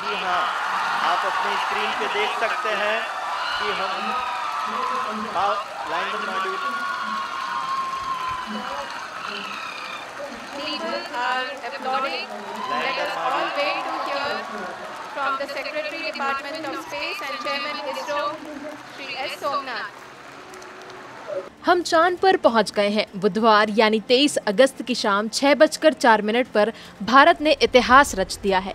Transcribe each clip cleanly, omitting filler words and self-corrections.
जी हाँ, आप अपनी स्क्रीन पे देख सकते हैं कि हम lander module People are applauding. Let us all wait to hear from the Secretary Department of Space and Chairman ISRO, Shri S. Somnath. हम चांद पर पहुंच गए हैं। बुधवार यानी 23 अगस्त की शाम 6:04 पर भारत ने इतिहास रच दिया है।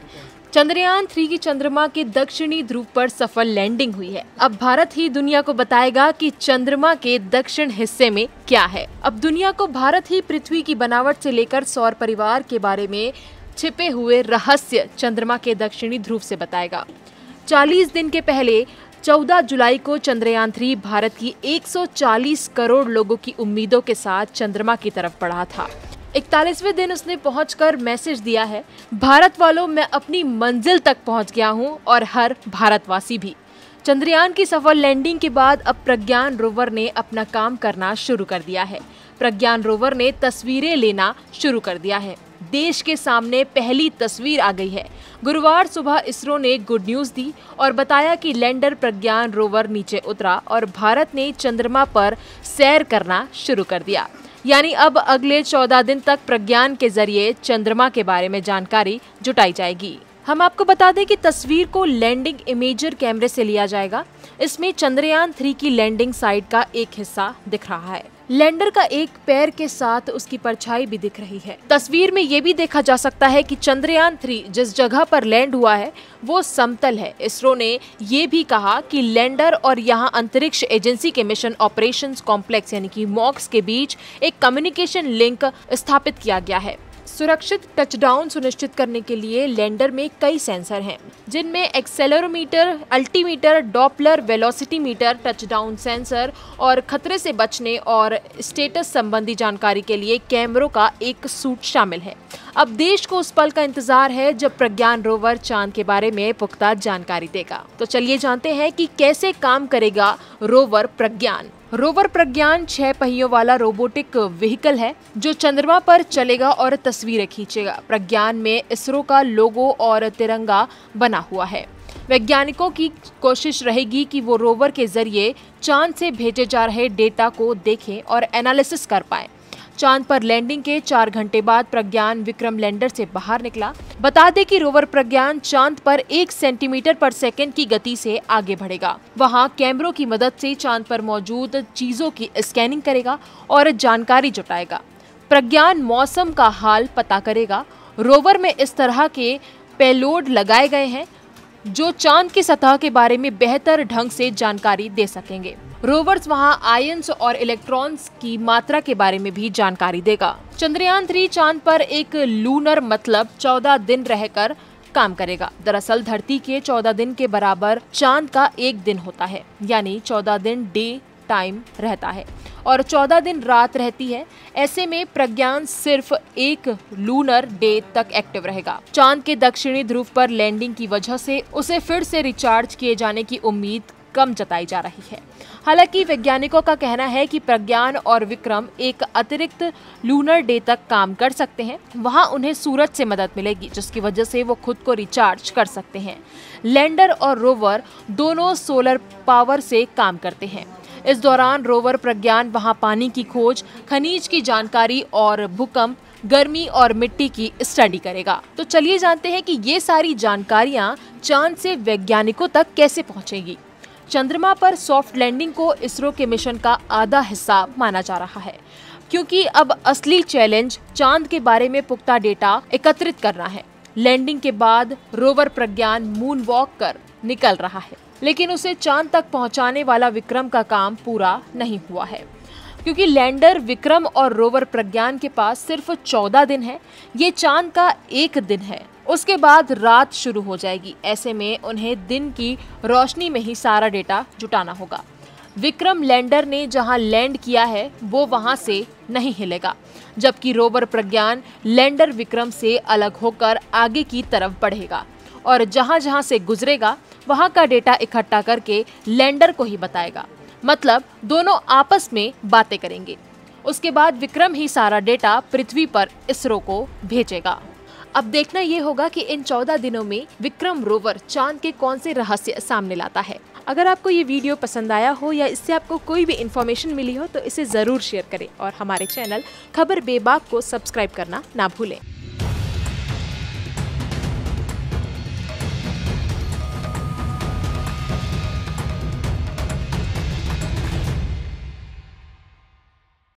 चंद्रयान 3 की चंद्रमा के दक्षिणी ध्रुव पर सफल लैंडिंग हुई है। अब भारत ही दुनिया को बताएगा कि चंद्रमा के दक्षिण हिस्से में क्या है। अब दुनिया को भारत ही पृथ्वी की बनावट से लेकर सौर परिवार के बारे में छिपे हुए रहस्य चंद्रमा के दक्षिणी ध्रुव से बताएगा। 40 दिन के पहले 14 जुलाई को चंद्रयान 3 भारत की 140 करोड़ लोगों की उम्मीदों के साथ चंद्रमा की तरफ बढ़ा था। 41वें दिन उसने पहुंचकर मैसेज दिया है, भारत वालों, मैं अपनी मंजिल तक पहुंच गया हूं और हर भारतवासी भी। चंद्रयान की सफल लैंडिंग के बाद अब प्रज्ञान रोवर ने अपना काम करना शुरू कर दिया है। प्रज्ञान रोवर ने तस्वीरें लेना शुरू कर दिया है। देश के सामने पहली तस्वीर आ गई है। गुरुवार सुबह इसरो ने गुड न्यूज दी और बताया कि लैंडर प्रज्ञान रोवर नीचे उतरा और भारत ने चंद्रमा पर सैर करना शुरू कर दिया। यानी अब अगले 14 दिन तक प्रज्ञान के जरिए चंद्रमा के बारे में जानकारी जुटाई जाएगी। हम आपको बता दें कि तस्वीर को लैंडिंग इमेजर कैमरे से लिया जाएगा। इसमें चंद्रयान 3 की लैंडिंग साइट का एक हिस्सा दिख रहा है। लैंडर का एक पैर के साथ उसकी परछाई भी दिख रही है। तस्वीर में ये भी देखा जा सकता है कि चंद्रयान 3 जिस जगह पर लैंड हुआ है वो समतल है। इसरो ने ये भी कहा कि लैंडर और यहाँ अंतरिक्ष एजेंसी के मिशन ऑपरेशंस कॉम्प्लेक्स यानी कि मॉक्स के बीच एक कम्युनिकेशन लिंक स्थापित किया गया है। सुरक्षित टचडाउन सुनिश्चित करने के लिए लैंडर में कई सेंसर हैं, जिनमें accelerometer, altimeter, Doppler, velocity meter, touchdown sensor और खतरे से बचने और स्टेटस संबंधी जानकारी के लिए कैमरों का एक सूट शामिल है। अब देश को उस पल का इंतजार है जब प्रज्ञान रोवर चांद के बारे में पुख्ता जानकारी देगा। तो चलिए जानते हैं कि कैसे काम करेगा रोवर प्रज्ञान। रोवर प्रज्ञान 6 पहियों वाला रोबोटिक व्हीकल है जो चंद्रमा पर चलेगा और तस्वीरें खींचेगा। प्रज्ञान में इसरो का लोगो और तिरंगा बना हुआ है। वैज्ञानिकों की कोशिश रहेगी कि वो रोवर के जरिए चांद से भेजे जा रहे डेटा को देखें और एनालिसिस कर पाएं। चांद पर लैंडिंग के 4 घंटे बाद प्रज्ञान विक्रम लैंडर से बाहर निकला। बता दें कि रोवर प्रज्ञान चांद पर 1 सेंटीमीटर पर सेकंड की गति से आगे बढ़ेगा। वहां कैमरों की मदद से चांद पर मौजूद चीजों की स्कैनिंग करेगा और जानकारी जुटाएगा। प्रज्ञान मौसम का हाल पता करेगा। रोवर में इस तरह के पेलोड लगाए गए हैं जो चांद की सतह के बारे में बेहतर ढंग से जानकारी दे सकेंगे। रोवर्स वहां आयंस और इलेक्ट्रॉन्स की मात्रा के बारे में भी जानकारी देगा। चंद्रयान 3 चांद पर एक लूनर मतलब 14 दिन रहकर काम करेगा। दरअसल धरती के 14 दिन के बराबर चांद का एक दिन होता है, यानी 14 दिन डे टाइम रहता है और 14 दिन रात रहती है। ऐसे में प्रज्ञान सिर्फ एक लूनर डे तक एक्टिव रहेगा। चांद के दक्षिणी ध्रुव पर लैंडिंग की वजह से उसे फिर से रिचार्ज किए जाने की उम्मीद कम जताई जा रही है। हालांकि वैज्ञानिकों का कहना है कि प्रज्ञान और विक्रम एक अतिरिक्त लूनर डे तक काम कर सकते हैं। वहां उन्हें सूरज से मदद मिलेगी जिसकी वजह से वो खुद को रिचार्ज कर सकते हैं। लैंडर और रोवर दोनों सोलर पावर से काम करते हैं। इस दौरान रोवर प्रज्ञान वहां पानी की खोज, खनिज की जानकारी और भूकंप, गर्मी और मिट्टी की स्टडी करेगा। तो चलिए जानते हैं कि ये सारी जानकारियां चांद से वैज्ञानिकों तक कैसे पहुंचेगी। चंद्रमा पर सॉफ्ट लैंडिंग को इसरो के मिशन का आधा हिस्सा माना जा रहा है, क्योंकि अब असली चैलेंज चांद के बारे में पुख्ता डेटा एकत्रित करना है। लैंडिंग के बाद रोवर प्रज्ञान मून वॉक कर निकल रहा है, लेकिन उसे चांद तक पहुंचाने वाला विक्रम का काम पूरा नहीं हुआ है, क्योंकि लैंडर विक्रम और रोवर प्रज्ञान के पास सिर्फ 14 दिन है। ये चांद का एक दिन है, उसके बाद रात शुरू हो जाएगी। ऐसे में उन्हें दिन की रोशनी में ही सारा डेटा जुटाना होगा। विक्रम लैंडर ने जहां लैंड किया है वो वहां से नहीं हिलेगा, जबकि रोवर प्रज्ञान लैंडर विक्रम से अलग होकर आगे की तरफ बढ़ेगा और जहां जहां से गुजरेगा वहां का डेटा इकट्ठा करके लैंडर को ही बताएगा। मतलब दोनों आपस में बातें करेंगे। उसके बाद विक्रम ही सारा डेटा पृथ्वी पर इसरो को भेजेगा। अब देखना ये होगा कि इन 14 दिनों में विक्रम रोवर चांद के कौन से रहस्य सामने लाता है। अगर आपको ये वीडियो पसंद आया हो या इससे आपको कोई भी इन्फॉर्मेशन मिली हो तो इसे जरूर शेयर करें और हमारे चैनल खबर बेबाक को सब्सक्राइब करना ना भूलें।